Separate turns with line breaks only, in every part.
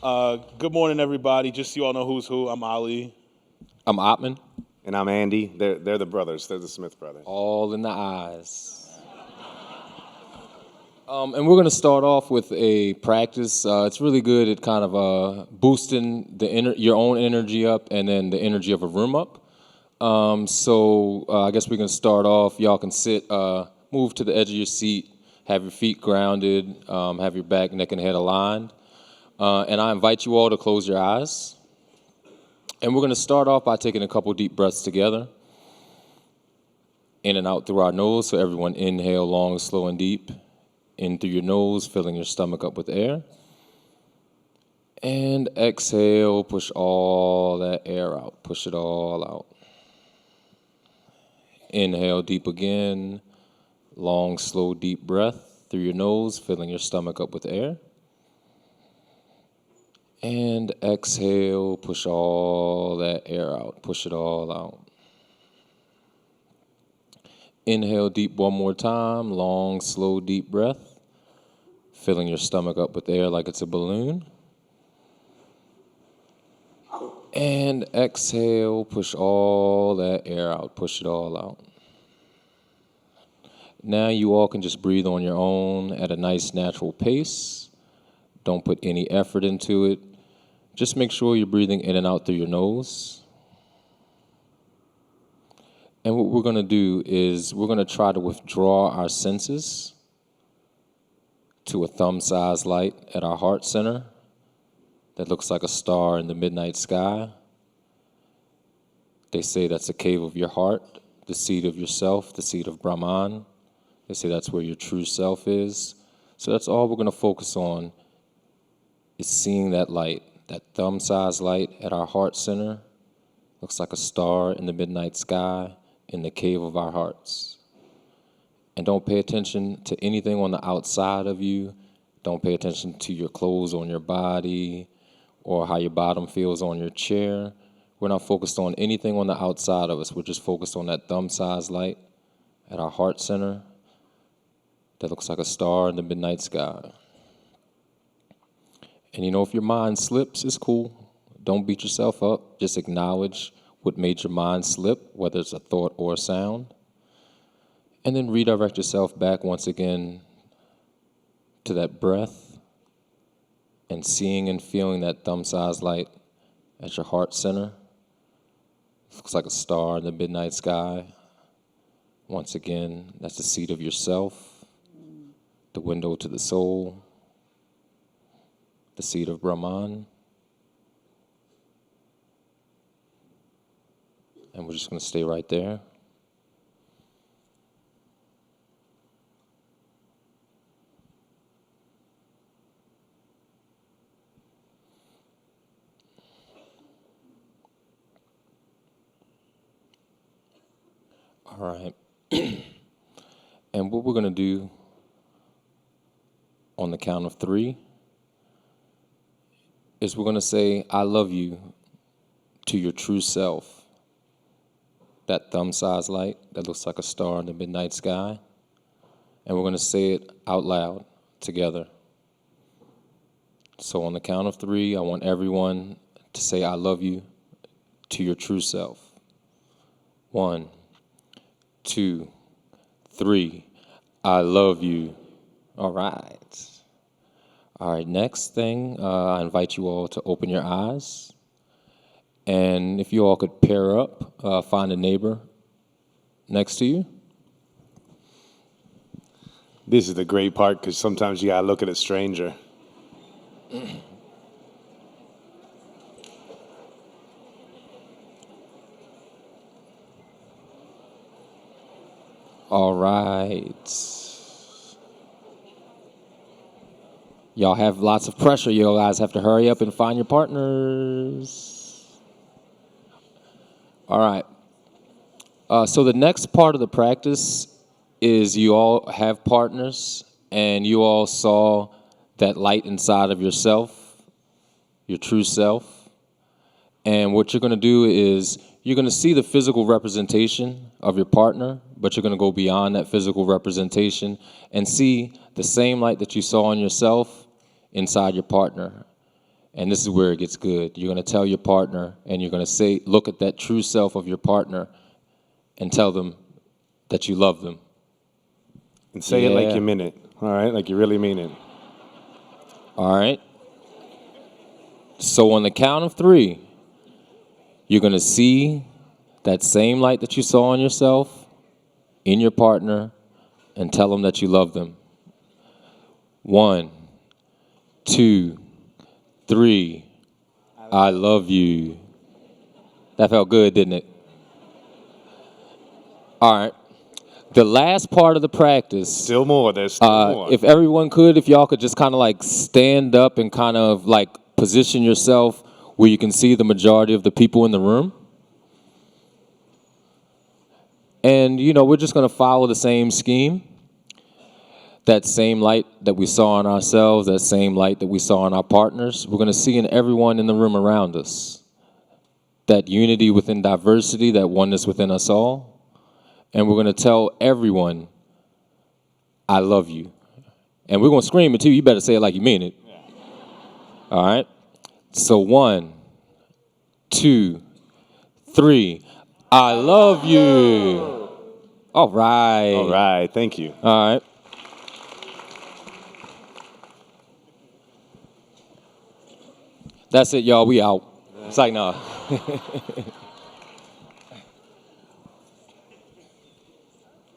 Good morning, everybody. Just so you all know who's who, I'm Ali.
I'm Atman.
And I'm Andy. They're the brothers. They're the Smith brothers.
All in the eyes. And we're going to start off with a practice. It's really good at kind of boosting your own energy up and then the energy of a room up. So I guess we're going to start off. Y'all can sit, move to the edge of your seat, have your feet grounded, have your back, neck, and head aligned. And I invite you all to close your eyes. And we're going to start off by taking a couple deep breaths together. In and out through our nose. So everyone inhale long, slow, and deep. In through your nose, filling your stomach up with air. And exhale, push all that air out. Push it all out. Inhale deep again. Long, slow, deep breath through your nose, filling your stomach up with air. And exhale, push all that air out. Push it all out. Inhale deep one more time. Long, slow, deep breath. Filling your stomach up with air like it's a balloon. And exhale, push all that air out. Push it all out. Now you all can just breathe on your own at a nice natural pace. Don't put any effort into it. Just make sure you're breathing in and out through your nose. And what we're going to do is we're going to try to withdraw our senses to a thumb-sized light at our heart center that looks like a star in the midnight sky. They say that's the cave of your heart, the seat of yourself, the seat of Brahman. They say that's where your true self is. So that's all we're going to focus on is seeing that light, that thumb-sized light at our heart center. Looks like a star in the midnight sky in the cave of our hearts. And don't pay attention to anything on the outside of you. Don't pay attention to your clothes on your body or how your bottom feels on your chair. We're not focused on anything on the outside of us. We're just focused on that thumb-sized light at our heart center that looks like a star in the midnight sky. And if your mind slips, it's cool. Don't beat yourself up. Just acknowledge what made your mind slip, whether it's a thought or a sound. And then redirect yourself back once again to that breath and seeing and feeling that thumb-sized light at your heart center. Looks like a star in the midnight sky. Once again, that's the seat of yourself, the window to the soul, the seat of Brahman. And we're just going to stay right there. All right. And what we're going to do on the count of 3 is we're going to say, I love you to your true self. That thumb-sized light that looks like a star in the midnight sky. And we're going to say it out loud together. So on the count of 3, I want everyone to say, I love you to your true self. 1, 2, 3. I love you. All right. All right, next thing, I invite you all to open your eyes. And if you all could pair up, find a neighbor next to you.
This is the great part because sometimes you gotta look at a stranger.
All right. Y'all have lots of pressure. You guys have to hurry up and find your partners. All right. So the next part of the practice is you all have partners and you all saw that light inside of yourself, your true self. And what you're going to do is you're going to see the physical representation of your partner, but you're going to go beyond that physical representation and see the same light that you saw in yourself inside your partner. And this is where it gets good. You're going to tell your partner, and you're going to say, look at that true self of your partner and tell them that you love them.
And say it like
Yeah.
you mean it. All right, like you really mean it.
All right? So on the count of 3, you're going to see that same light that you saw in yourself, in your partner, and tell them that you love them. 1, 2, 3. I love you. That felt good, didn't it? All right. The last part of the practice,
Still more. There's still more.
if everyone could, if y'all could just kind of like stand up and kind of like position yourself where you can see the majority of the people in the room. And, we're just going to follow the same scheme. That same light that we saw in ourselves, that same light that we saw in our partners, we're going to see in everyone in the room around us. That unity within diversity, that oneness within us all. And we're going to tell everyone, I love you. And we're going to scream it too. You better say it like you mean it. Yeah. All right? So 1, 2, 3. I love you. All right.
All right, thank you.
All right. That's it, y'all. We out. It's like, nah.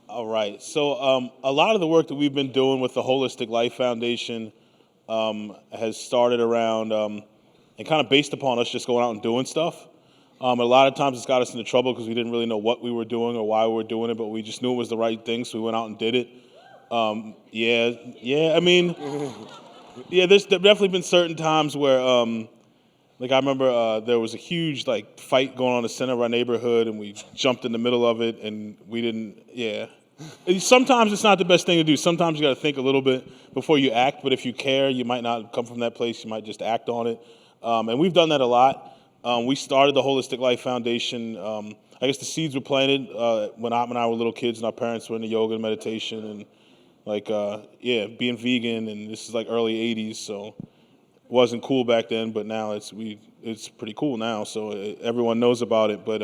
All right. So a lot of the work that we've been doing with the Holistic Life Foundation has started around and kind of based upon us just going out and doing stuff. A lot of times it's got us into trouble because we didn't really know what we were doing or why we were doing it, but we just knew it was the right thing, so we went out and did it. I mean, there's definitely been certain times where, like I remember there was a huge like fight going on in the center of our neighborhood, and we jumped in the middle of it, and we didn't, Sometimes it's not the best thing to do. Sometimes you got to think a little bit before you act, but if you care, you might not come from that place. You might just act on it. And we've done that a lot. We started the Holistic Life Foundation. I guess the seeds were planted when Atman and I were little kids and our parents were into yoga and meditation and being vegan. And this is like early 80s, so it wasn't cool back then, but now it's pretty cool now. So everyone knows about it. But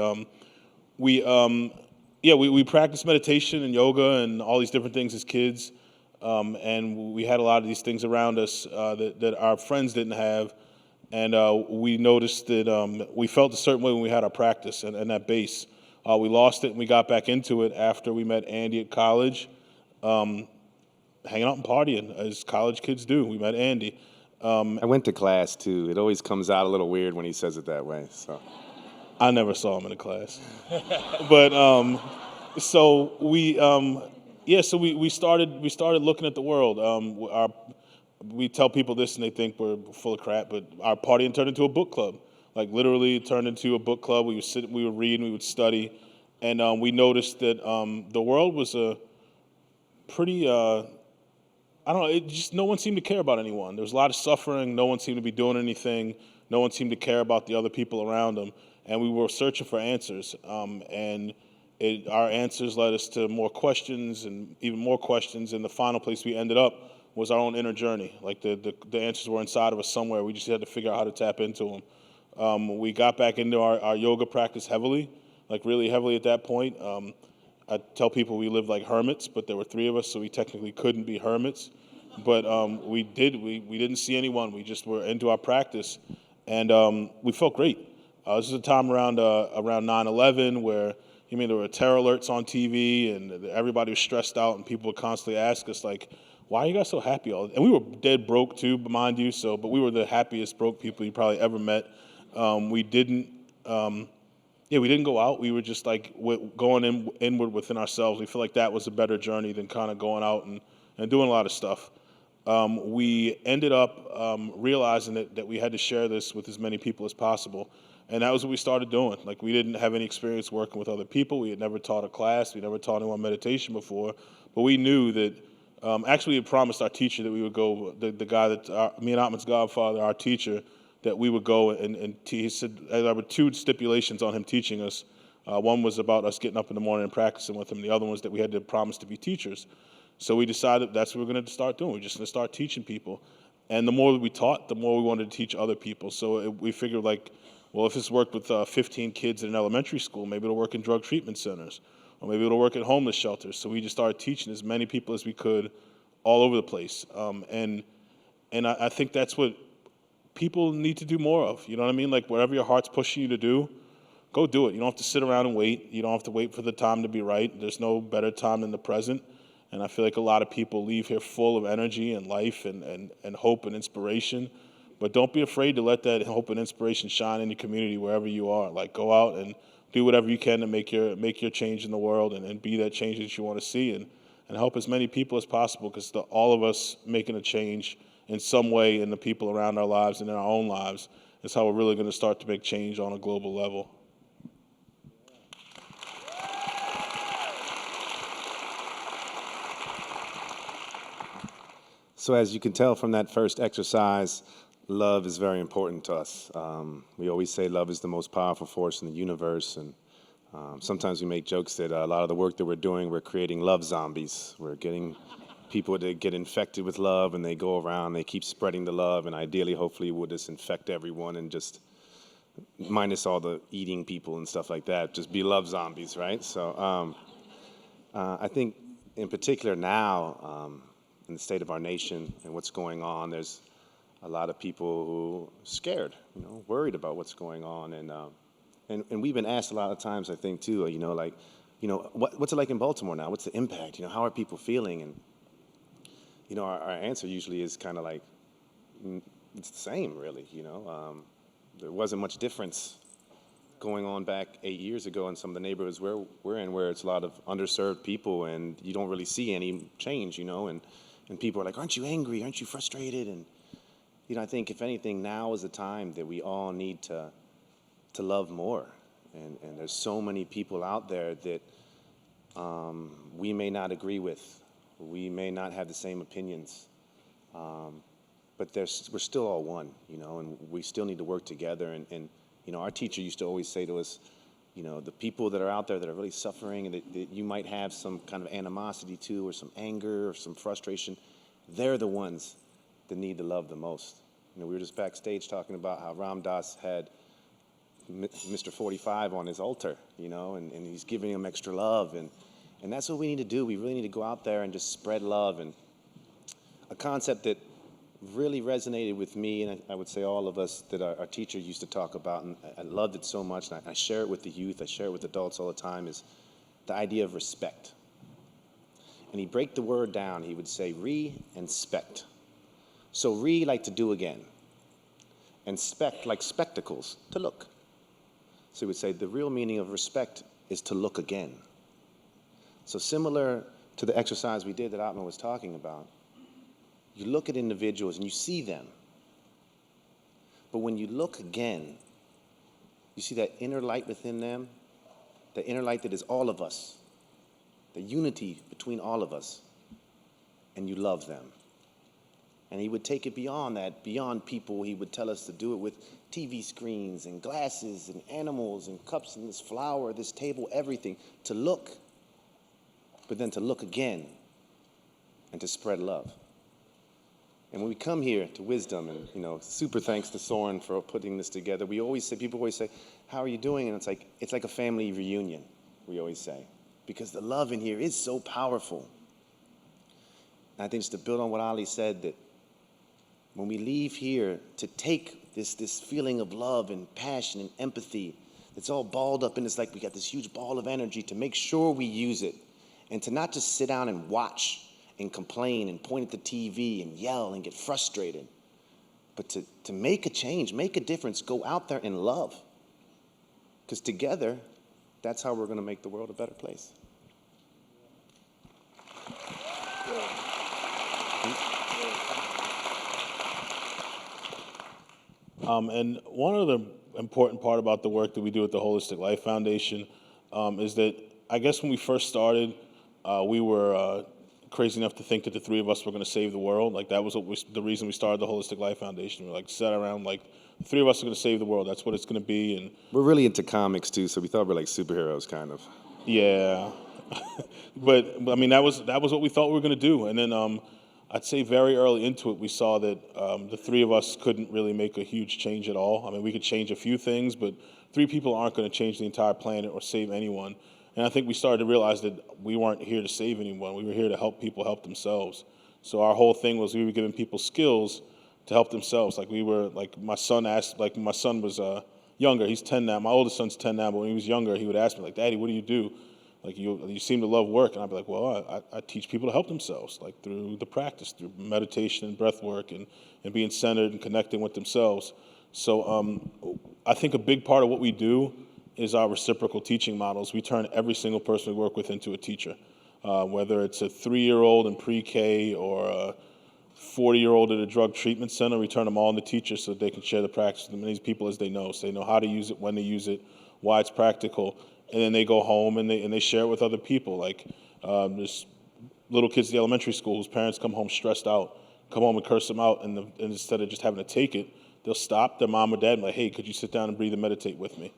we practiced meditation and yoga and all these different things as kids, and we had a lot of these things around us that our friends didn't have, and we noticed that we felt a certain way when we had our practice and that base. We lost it and we got back into it after we met Andy at college, hanging out and partying as college kids do. We met Andy.
I went to class too. It always comes out a little weird when he says it that way. So
I never saw him in a class, but so we started looking at the world. We tell people this and they think we're full of crap, but our partying turned into a book club. Like literally turned into a book club. We would sit, we would read, and we would study, and we noticed that the world was a pretty I don't know. It just no one seemed to care about anyone. There was a lot of suffering. No one seemed to be doing anything. No one seemed to care about the other people around them. And we were searching for answers. Our answers led us to more questions and even more questions. And the final place we ended up was our own inner journey. Like the answers were inside of us somewhere. We just had to figure out how to tap into them. We got back into our yoga practice heavily, like really heavily at that point. I tell people we lived like hermits, but there were 3 of us, so we technically couldn't be hermits. But we didn't see anyone. We just were into our practice, and we felt great. This is a time around 9/11 where there were terror alerts on TV, and everybody was stressed out, and people would constantly ask us like, "Why are you guys so happy?" And we were dead broke too, mind you. But we were the happiest broke people you probably ever met. We didn't. We didn't go out. We were just like going inward within ourselves. We feel like that was a better journey than kind of going out and doing a lot of stuff. We ended up realizing that we had to share this with as many people as possible. And that was what we started doing. Like we didn't have any experience working with other people. We had never taught a class. We never taught anyone meditation before. But we knew that actually we had promised our teacher that we would go, the guy that, me and Atman's godfather, our teacher, that we would go and he said there were 2 stipulations on him teaching us. One was about us getting up in the morning and practicing with him. The other one was that we had to promise to be teachers. So we decided that's what we're going to start doing. We're just going to start teaching people. And the more we taught, the more we wanted to teach other people. So we figured like, well, if it's worked with 15 kids in an elementary school, maybe it'll work in drug treatment centers, or maybe it'll work at homeless shelters. So we just started teaching as many people as we could all over the place. And I think that's what people need to do more of. You know what I mean? Like whatever your heart's pushing you to do, go do it. You don't have to sit around and wait. You don't have to wait for the time to be right. There's no better time than the present. And I feel like a lot of people leave here full of energy and life and hope and inspiration. But don't be afraid to let that hope and inspiration shine in your community wherever you are. Like go out and do whatever you can to make your change in the world and be that change that you want to see and help as many people as possible, because all of us making a change in some way in the people around our lives and in our own lives is how we're really going to start to make change on a global level.
So as you can tell from that first exercise, love is very important to us. We always say love is the most powerful force in the universe, and sometimes we make jokes that a lot of the work that we're doing, we're creating love zombies. We're getting people to get infected with love, and they go around, they keep spreading the love, and ideally, hopefully, we'll just infect everyone and just minus all the eating people and stuff like that, just be love zombies, right? So I think in particular now, in the state of our nation and what's going on, there's a lot of people who are scared, worried about what's going on. And we've been asked a lot of times, I think, too, what's it like in Baltimore now? What's the impact? How are people feeling? And, our answer usually is kind of like, it's the same, really, There wasn't much difference going on back 8 years ago in some of the neighborhoods we're in, where it's a lot of underserved people, and you don't really see any change, and people are like, aren't you angry? Aren't you frustrated? And, I think if anything, now is the time that we all need to love more. And there's so many people out there that we may not agree with. We may not have the same opinions. But we're still all one, and we still need to work together. And our teacher used to always say to us, the people that are out there that are really suffering and that you might have some kind of animosity to, or some anger or some frustration, they're the ones that need to love the most. We were just backstage talking about how Ram Dass had Mr. 45 on his altar, and he's giving him extra love. And that's what we need to do. We really need to go out there and just spread love. And a concept that really resonated with me, and I would say all of us, that our teacher used to talk about, and I loved it so much, and I share it with the youth, I share it with adults all the time, is the idea of respect. And he'd break the word down. He would say re and spect. So re, like to do again, and spect, like spectacles, to look. So he would say the real meaning of respect is to look again. So similar to the exercise we did that Atman was talking about, you look at individuals and you see them. But when you look again, you see that inner light within them, the inner light that is all of us, the unity between all of us, and you love them. And he would take it beyond that, beyond people. He would tell us to do it with TV screens and glasses and animals and cups and this flower, this table, everything, to look, but then to look again and to spread love. And when we come here to Wisdom, and super thanks to Soren for putting this together, people always say, how are you doing? And it's like a family reunion, we always say, because the love in here is so powerful. And I think just to build on what Ali said, that when we leave here, to take this feeling of love and passion and empathy that's all balled up, and it's like we got this huge ball of energy, to make sure we use it, and to not just sit down and watch and complain and point at the TV and yell and get frustrated, but to make a change, make a difference, go out there and love. Because together, that's how we're going to make the world a better place.
And one other important part about the work that we do at the Holistic Life Foundation is that I guess when we first started, we were crazy enough to think that the three of us were going to save the world. Like that was the reason we started the Holistic Life Foundation. We sat around the three of us are going to save the world. That's what it's going to be. And
we're really into comics too, so we thought we were like superheroes, kind of.
Yeah, but I mean that was what we thought we were going to do. And then I'd say very early into it, we saw that the three of us couldn't really make a huge change at all. I mean, we could change a few things, but three people aren't going to change the entire planet or save anyone. And I think we started to realize that we weren't here to save anyone. We were here to help people help themselves. So our whole thing was we were giving people skills to help themselves. My son was younger. He's 10 now. My oldest son's 10 now, but when he was younger, he would ask me, like, Daddy, what do you do? Like, you seem to love work. And I'd be like, well, I teach people to help themselves, like through the practice, through meditation and breath work and being centered and connecting with themselves. So I think a big part of what we do is our reciprocal teaching models. We turn every single person we work with into a teacher, whether it's a 3-year-old in pre-K or a 40-year-old at a drug treatment center. We turn them all into teachers so that they can share the practice with these people as they know. So they know how to use it, when to use it, why it's practical. And then they go home and they share it with other people. Like there's little kids at the elementary school whose parents come home stressed out, come home and curse them out, and instead of just having to take it, they'll stop their mom or dad and be like, hey, could you sit down and breathe and meditate with me?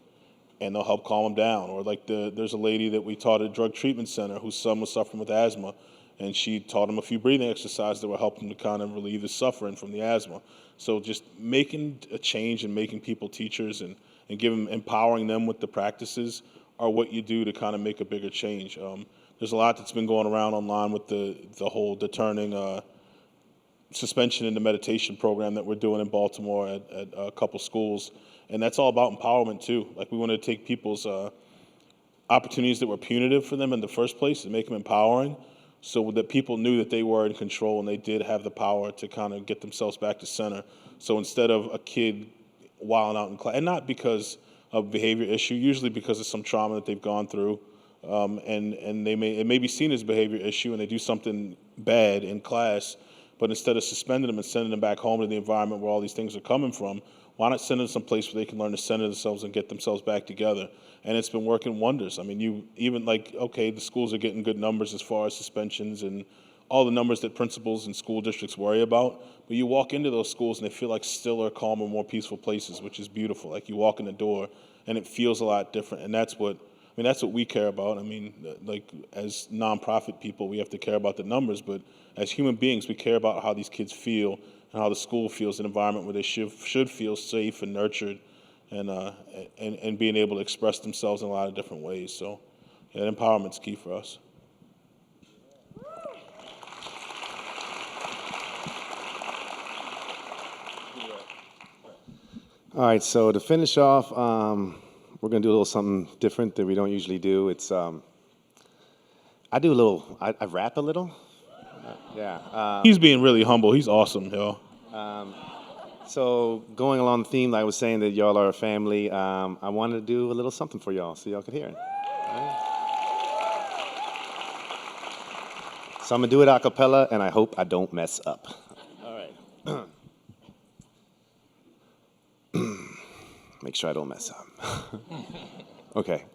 And they'll help calm them down. Or like there's a lady that we taught at a drug treatment center whose son was suffering with asthma, and she taught him a few breathing exercises that were helping him to kind of relieve his suffering from the asthma. So just making a change and making people teachers and empowering them with the practices are what you do to kind of make a bigger change. There's a lot that's been going around online with the whole deterring suspension in the meditation program that we're doing in Baltimore at a couple schools. And that's all about empowerment too. Like we want to take people's opportunities that were punitive for them in the first place and make them empowering so that people knew that they were in control and they did have the power to kind of get themselves back to center. So instead of a kid wilding out in class, and not because of behavior issue, usually because of some trauma that they've gone through, and it may be seen as a behavior issue and they do something bad in class, but instead of suspending them and sending them back home to the environment where all these things are coming from, why not send them someplace where they can learn to center themselves and get themselves back together? And it's been working wonders. I mean, the schools are getting good numbers as far as suspensions and all the numbers that principals and school districts worry about. But you walk into those schools and they feel like stiller, calmer, more peaceful places, which is beautiful. Like you walk in the door and it feels a lot different. And that's what we care about. I mean, like as nonprofit people, we have to care about the numbers, but as human beings, we care about how these kids feel and how the school feels, an environment where they should feel safe and nurtured and being able to express themselves in a lot of different ways. So yeah, empowerment's key for us.
All right, so to finish off, we're going to do a little something different that we don't usually do. It's I rap a little. Yeah.
He's being really humble. He's awesome, yo.
So going along the theme, I was saying that y'all are a family. I wanted to do a little something for y'all so y'all could hear it. All right? So I'm going to do it a cappella, and I hope I don't mess up. All right. Make sure I don't mess up. Okay.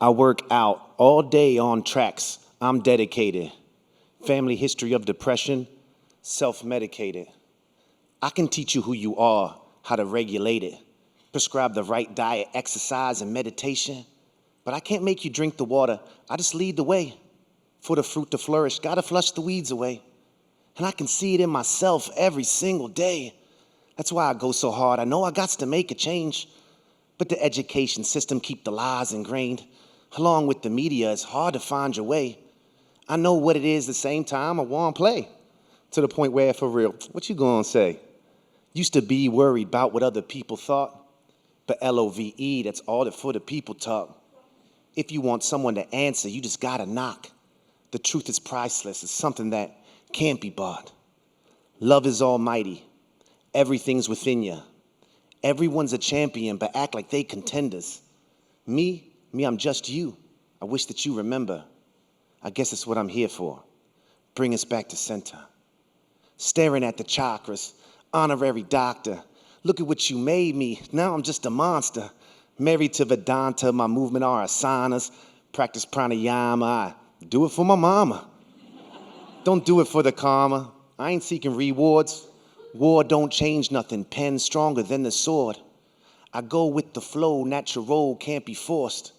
I work out all day on tracks. I'm dedicated. Family history of depression, self-medicated. I can teach you who you are, how to regulate it. Prescribe the right diet, exercise, and meditation. But I can't make you drink the water. I just lead the way. For the fruit to flourish, gotta flush the weeds away. And I can see it in myself every single day. That's why I go so hard. I know I got to make a change. But the education system keep the lies ingrained. Along with the media, it's hard to find your way. I know what it is, the same time I want to play. To the point where, for real, what you gonna say? Used to be worried about what other people thought. But LOVE, that's all that for the people talk. If you want someone to answer, you just gotta knock. The truth is priceless. It's something that can't be bought. Love is almighty. Everything's within you. Everyone's a champion, but act like they contenders. Me, I'm just you. I wish that you remember. I guess that's what I'm here for. Bring us back to center. Staring at the chakras, honorary doctor. Look at what you made me. Now I'm just a monster. Married to Vedanta, my movement are asanas. Practice pranayama, I do it for my mama. Don't do it for the karma. I ain't seeking rewards. War don't change nothing, pen stronger than the sword. I go with the flow, natural, can't be forced.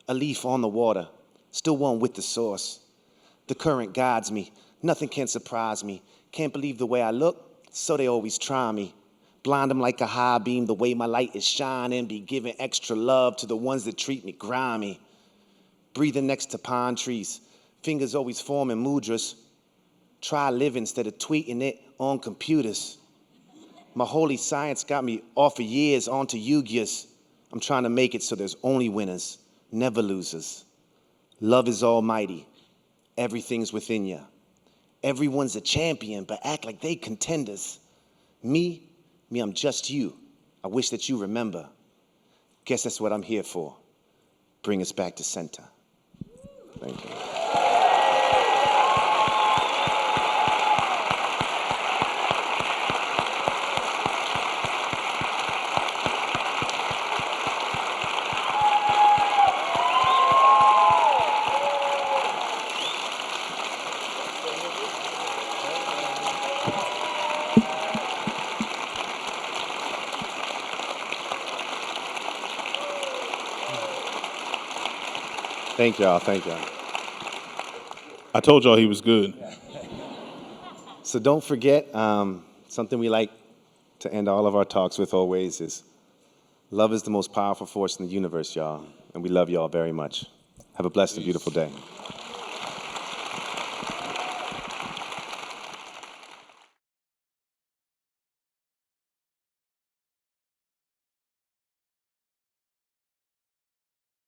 A leaf on the water, still one with the source. The current guides me. Nothing can surprise me. Can't believe the way I look, so they always try me. Blind them like a high beam, the way my light is shining. Be giving extra love to the ones that treat me grimy. Breathing next to pine trees. Fingers always forming mudras. Try living instead of tweeting it on computers. My holy science got me off of years onto Yu-Gi-Ohs. I'm trying to make it so there's only winners, never losers. Love is almighty. Everything's within ya. Everyone's a champion, but act like they contenders. Me, I'm just you. I wish that you remember. Guess that's what I'm here for. Bring us back to center. Thank you. Thank y'all. Thank y'all.
I told y'all he was good.
So don't forget, something we like to end all of our talks with always is love is the most powerful force in the universe, y'all. And we love y'all very much. Have a blessed and beautiful day.